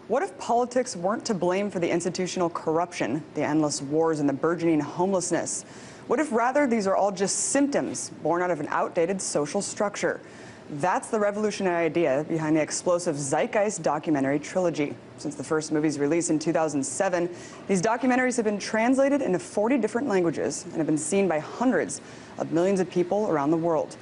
What if politics weren't to blame for the institutional corruption, the endless wars, and the burgeoning homelessness? What if rather these are all just symptoms born out of an outdated social structure? That's the revolutionary idea behind the explosive Zeitgeist documentary trilogy. Since the first movie's release in 2007, these documentaries have been translated into 40 different languages and have been seen by hundreds of millions of people around the world.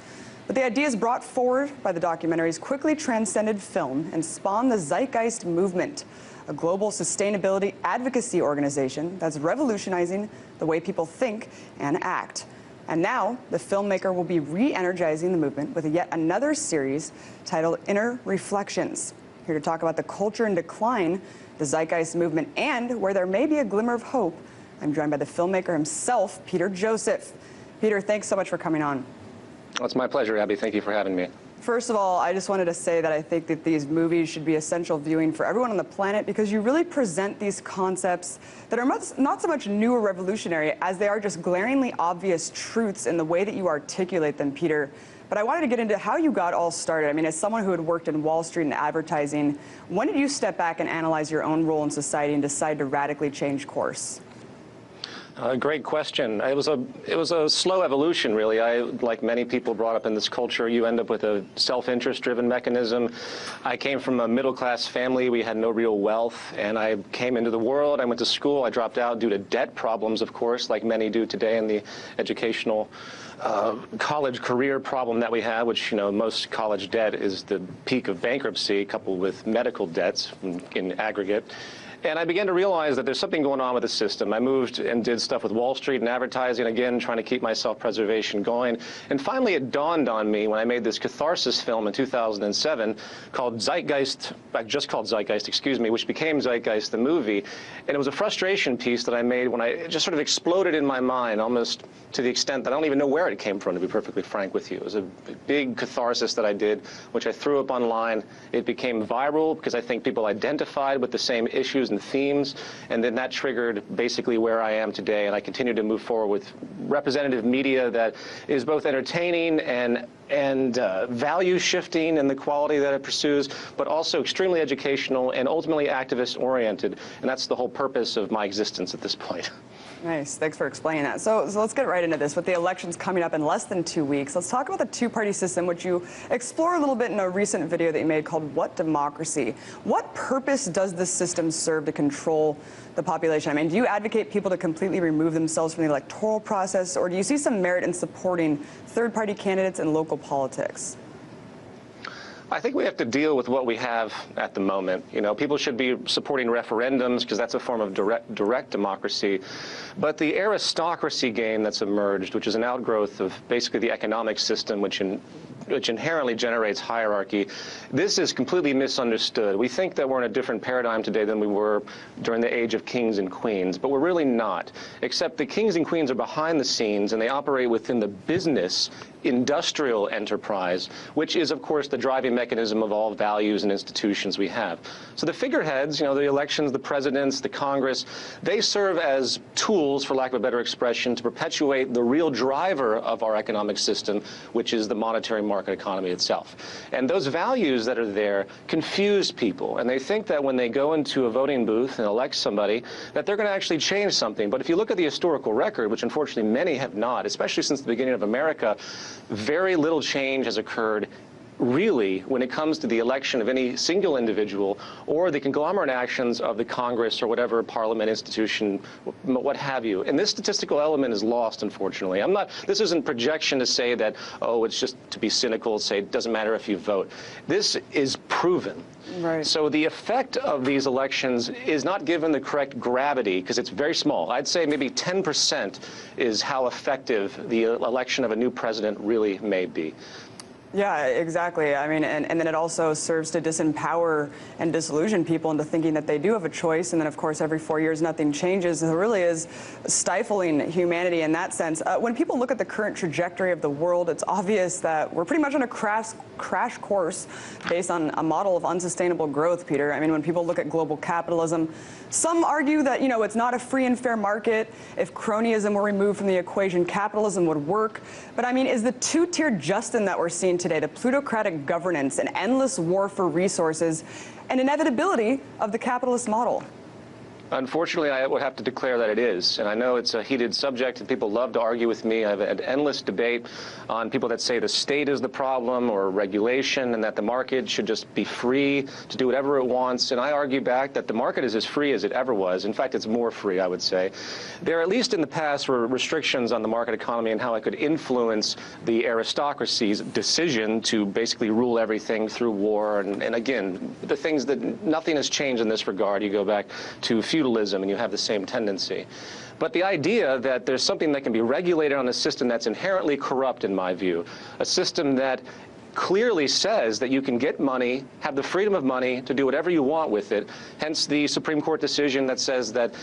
But the ideas brought forward by the documentaries quickly transcended film and spawned the Zeitgeist movement, a global sustainability advocacy organization that's revolutionizing the way people think and act. And now, the filmmaker will be re-energizing the movement with yet another series titled Inner Reflections. Here to talk about the culture in decline, the Zeitgeist movement, and where there may be a glimmer of hope, I'm joined by the filmmaker himself, Peter Joseph. Peter, thanks so much for coming on. Well, it's my pleasure, Abby. Thank you for having me. First of all, I just wanted to say that I think that these movies should be essential viewing for everyone on the planet because you really present these concepts that are not so much new or revolutionary as they are just glaringly obvious truths in the way that you articulate them, Peter. But I wanted to get into how you got all started. I mean, as someone who had worked in Wall Street and advertising, when did you step back and analyze your own role in society and decide to radically change course? Great question. It was a slow evolution, really. Like many people brought up in this culture, you end up with a self-interest-driven mechanism. I came from a middle-class family. We had no real wealth, and I came into the world. I went to school. I dropped out due to debt problems, of course, like many do today in the educational college career problem that we have, which, you know, most college debt is the peak of bankruptcy coupled with medical debts in aggregate. And I began to realize that there's something going on with the system. I moved and did stuff with Wall Street and advertising, again, trying to keep my self-preservation going. And finally, it dawned on me when I made this catharsis film in 2007 called Zeitgeist, just called Zeitgeist, excuse me, which became Zeitgeist, the movie. And it was a frustration piece that I made when it just sort of exploded in my mind, almost to the extent that I don't even know where it came from, to be perfectly frank with you. It was a big catharsis that I did, which I threw up online. It became viral because I think people identified with the same issues and themes, and then that triggered basically where I am today, and I continue to move forward with representative media that is both entertaining and value shifting in the quality that it pursues, but also extremely educational and ultimately activist oriented, and that's the whole purpose of my existence at this point. Nice. Thanks for explaining that. So let's get right into this. With the elections coming up in less than 2 weeks, let's talk about the two-party system, which you explore a little bit in a recent video that you made called What Democracy? What purpose does this system serve to control the population? I mean, do you advocate people to completely remove themselves from the electoral process, or do you see some merit in supporting third-party candidates in local politics? I think we have to deal with what we have at the moment. You know, people should be supporting referendums because that's a form of direct democracy. But the aristocracy game that's emerged, which is an outgrowth of basically the economic system, which inherently generates hierarchy, this is completely misunderstood. We think that we're in a different paradigm today than we were during the age of kings and queens, but we're really not. Except the kings and queens are behind the scenes and they operate within the business industrial enterprise, which is, of course, the driving mechanism of all values and institutions we have. So the figureheads, you know, the elections, the presidents, the Congress, they serve as tools, for lack of a better expression, to perpetuate the real driver of our economic system, which is the monetary market economy itself. And those values that are there confuse people, and they think that when they go into a voting booth and elect somebody, that they're going to actually change something. But if you look at the historical record, which unfortunately many have not, especially since the beginning of America, very little change has occurred really when it comes to the election of any single individual or the conglomerate actions of the Congress or whatever parliament institution, what have you. And this statistical element is lost, unfortunately. This isn't projection to say that, oh, it's just to be cynical, say it doesn't matter if you vote. This is proven. Right. So the effect of these elections is not given the correct gravity because it's very small. I'd say maybe 10% is how effective the election of a new president really may be. Yeah, exactly. I mean, and then it also serves to disempower and disillusion people into thinking that they do have a choice. And then, of course, every 4 years, nothing changes. It really is stifling humanity in that sense. When people look at the current trajectory of the world, it's obvious that we're pretty much on a crash course based on a model of unsustainable growth, Peter. I mean, when people look at global capitalism, some argue that, you know, it's not a free and fair market. If cronyism were removed from the equation, capitalism would work. But I mean, is the two-tiered Justin that we're seeing today to plutocratic governance, an endless war for resources, and inevitability of the capitalist model? Unfortunately, I would have to declare that it is. And I know it's a heated subject and people love to argue with me. I've had endless debate on people that say the state is the problem or regulation and that the market should just be free to do whatever it wants. And I argue back that the market is as free as it ever was. In fact, it's more free, I would say. There, at least in the past, were restrictions on the market economy and how it could influence the aristocracy's decision to basically rule everything through war. And again, the things that nothing has changed in this regard. You go back to feudalism and you have the same tendency. But the idea that there's something that can be regulated on a system that's inherently corrupt, in my view, a system that clearly says that you can get money, have the freedom of money to do whatever you want with it, hence the Supreme Court decision that says that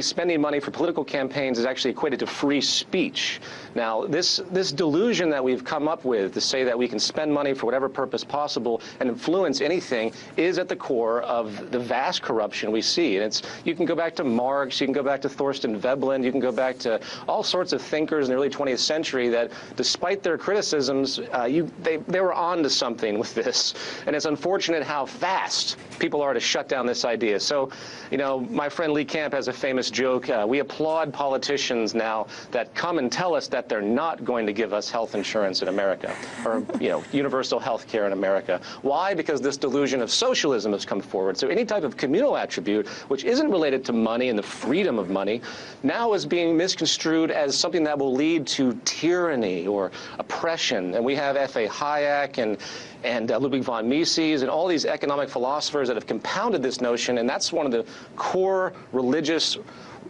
spending money for political campaigns is actually equated to free speech. Now, this delusion that we've come up with to say that we can spend money for whatever purpose possible and influence anything is at the core of the vast corruption we see. And you can go back to Marx, you can go back to Thorstein Veblen, you can go back to all sorts of thinkers in the early 20th century that, despite their criticisms, they were on to something with this. And it's unfortunate how fast people are to shut down this idea. So, you know, my friend Lee Camp has a famous joke. We applaud politicians now that come and tell us that they're not going to give us health insurance in America or, you know, universal health care in America. Why? Because this delusion of socialism has come forward. So any type of communal attribute, which isn't related to money and the freedom of money, now is being misconstrued as something that will lead to tyranny or oppression. And we have F.A. Hayek and Ludwig von Mises and all these economic philosophers that have compounded this notion, and that's one of the core religious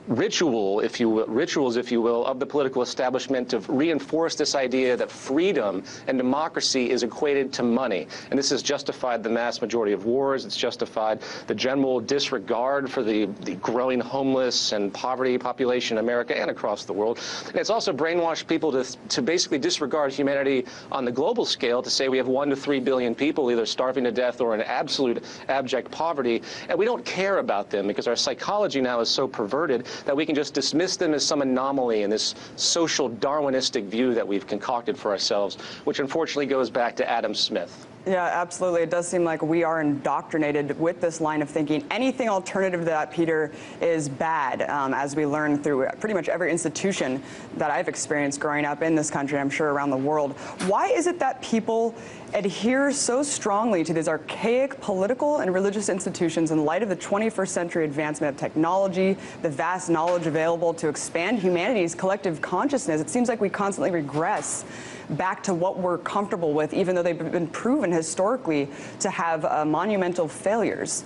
rituals, if you will, of the political establishment to reinforce this idea that freedom and democracy is equated to money. And this has justified the mass majority of wars. It's justified the general disregard for the growing homeless and poverty population in America and across the world. And it's also brainwashed people to basically disregard humanity on the global scale, to say we have 1 to 3 billion people either starving to death or in absolute abject poverty, and we don't care about them because our psychology now is so perverted that we can just dismiss them as some anomaly in this social Darwinistic view that we've concocted for ourselves, which unfortunately goes back to Adam Smith. Yeah, absolutely. It does seem like we are indoctrinated with this line of thinking. Anything alternative to that, Peter, is bad, as we learn through pretty much every institution that I've experienced growing up in this country, I'm sure around the world. Why is it that people adhere so strongly to these archaic political and religious institutions in light of the 21st century advancement of technology, the vast knowledge available to expand humanity's collective consciousness? It seems like we constantly regress back to what we're comfortable with, even though they've been proven historically to have monumental failures.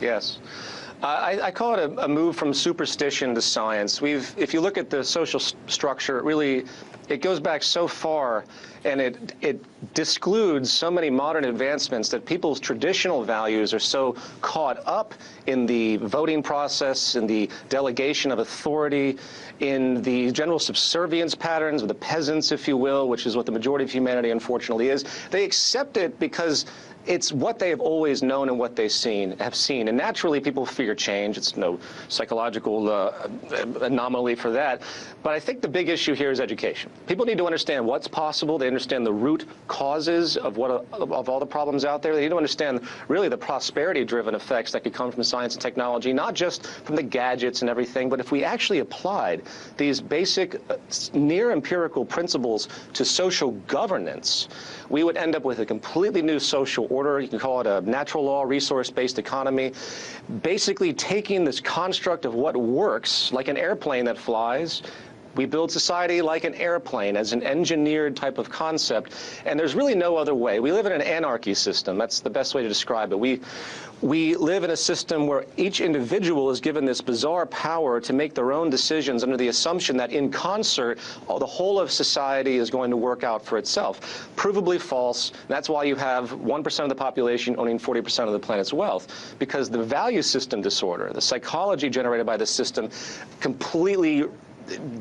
Yes. I call it a move from superstition to science. If you look at the social structure, it goes back so far, and it discludes so many modern advancements that people's traditional values are so caught up in the voting process, in the delegation of authority, in the general subservience patterns of the peasants, if you will, which is what the majority of humanity unfortunately is. They accept it because it's what they have always known and what they have seen. And naturally, people fear change. It's no psychological anomaly for that. But I think the big issue here is education. People need to understand what's possible. They understand the root causes of all the problems out there. They need to understand really the prosperity-driven effects that could come from science and technology, not just from the gadgets and everything, but if we actually applied these basic near-empirical principles to social governance, we would end up with a completely new social order. You can call it a natural law, resource-based economy, basically taking this construct of what works, like an airplane that flies. We build society like an airplane, as an engineered type of concept, and there's really no other way. We live in an anarchy system. That's the best way to describe it. We live in a system where each individual is given this bizarre power to make their own decisions under the assumption that in concert, the whole of society is going to work out for itself. Provably false. That's why you have 1% of the population owning 40% of the planet's wealth, because the value system disorder, the psychology generated by the system, completely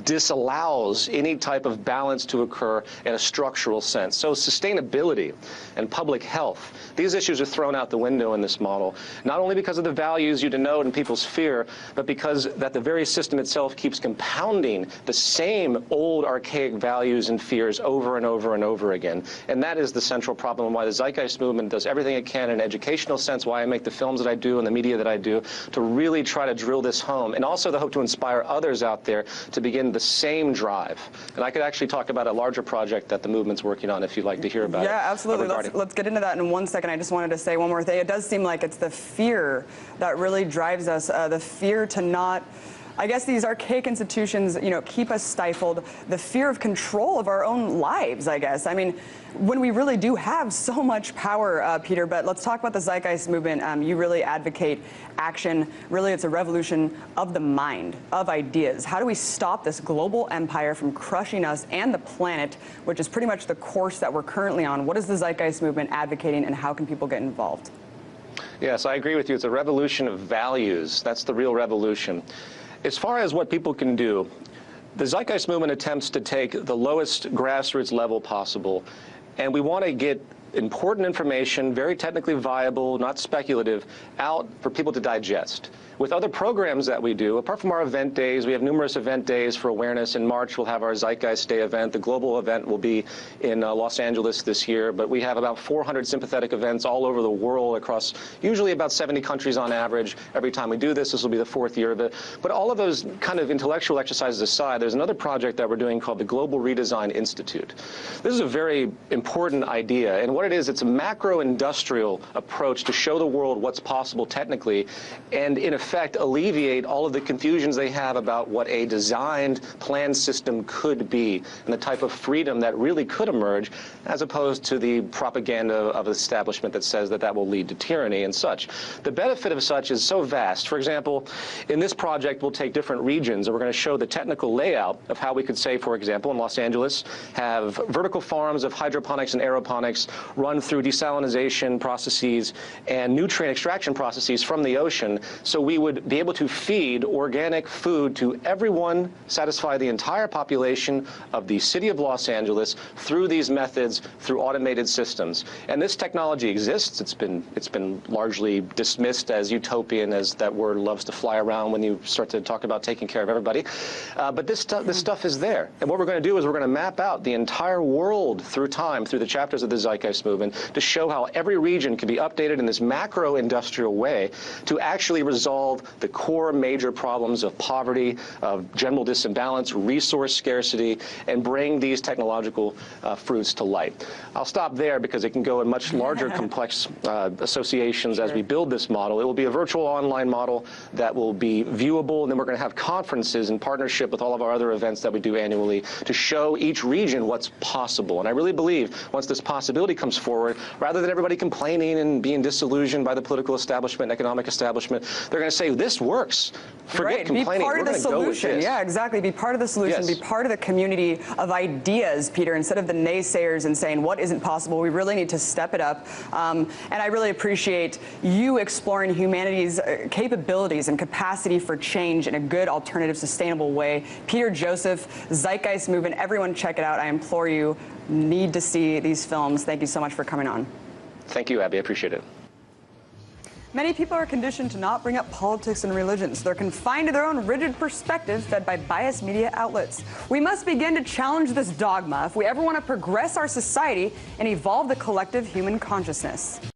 disallows any type of balance to occur in a structural sense. So sustainability and public health, these issues are thrown out the window in this model, not only because of the values you denote and people's fear, but because that the very system itself keeps compounding the same old archaic values and fears over and over and over again. And that is the central problem, and why the Zeitgeist movement does everything it can in an educational sense, why I make the films that I do and the media that I do, to really try to drill this home, and also the hope to inspire others out there to begin the same drive. And I could actually talk about a larger project that the movement's working on if you'd like to hear about it. Yeah, absolutely. Let's get into that in 1 second. I just wanted to say one more thing. It does seem like it's the fear that really drives us, the fear to not, I guess these archaic institutions, keep us stifled, the fear of control of our own lives, I guess. I mean, when we really do have so much power, Peter, but let's talk about the Zeitgeist movement. You really advocate action. Really, it's a revolution of the mind, of ideas. How do we stop this global empire from crushing us and the planet, which is pretty much the course that we're currently on? What is the Zeitgeist movement advocating, and how can people get involved? Yes, I agree with you. It's a revolution of values. That's the real revolution. As far as what people can do, the Zeitgeist movement attempts to take the lowest grassroots level possible, and we want to get important information, very technically viable, not speculative, out for people to digest. With other programs that we do, apart from our event days, we have numerous event days for awareness. In March, we'll have our Zeitgeist Day event. The global event will be in Los Angeles this year, but we have about 400 sympathetic events all over the world across usually about 70 countries on average. Every time we do this, this will be the 4th year of it. But all of those kind of intellectual exercises aside, there's another project that we're doing called the Global Redesign Institute. This is a very important idea, and what it is, it's a macro-industrial approach to show the world what's possible technically, and in effect alleviate all of the confusions they have about what a designed, planned system could be and the type of freedom that really could emerge, as opposed to the propaganda of the establishment that says that that will lead to tyranny and such. The benefit of such is so vast. For example, in this project, we'll take different regions, and we're going to show the technical layout of how we could say, for example, in Los Angeles, have vertical farms of hydroponics and aeroponics run through desalinization processes and nutrient extraction processes from the ocean, so we would be able to feed organic food to everyone, satisfy the entire population of the city of Los Angeles through these methods, through automated systems. And this technology exists. It's been largely dismissed as utopian, as that word loves to fly around when you start to talk about taking care of everybody. But this stuff is there. And what we're going to do is we're going to map out the entire world through time, through the chapters of the Zeitgeist movement, to show how every region can be updated in this macro-industrial way to actually resolve the core major problems of poverty, of general disimbalance, resource scarcity, and bring these technological fruits to light. I'll stop there because it can go in much larger complex associations as we build this model. It will be a virtual online model that will be viewable, and then we're going to have conferences in partnership with all of our other events that we do annually to show each region what's possible. And I really believe once this possibility comes forward, rather than everybody complaining and being disillusioned by the political establishment, economic establishment, they're going to say, this works. Forget complaining. Be part of the solution. Yeah, exactly. Be part of the solution. Yes. Be part of the community of ideas, Peter, instead of the naysayers and saying what isn't possible. We really need to step it up. And I really appreciate you exploring humanity's capabilities and capacity for change in a good, alternative, sustainable way. Peter Joseph, Zeitgeist Movement, everyone check it out. I implore you, need to see these films. Thank you so much for coming on. Thank you, Abby. I appreciate it. Many people are conditioned to not bring up politics and religions. They're confined to their own rigid perspectives fed by biased media outlets. We must begin to challenge this dogma if we ever want to progress our society and evolve the collective human consciousness.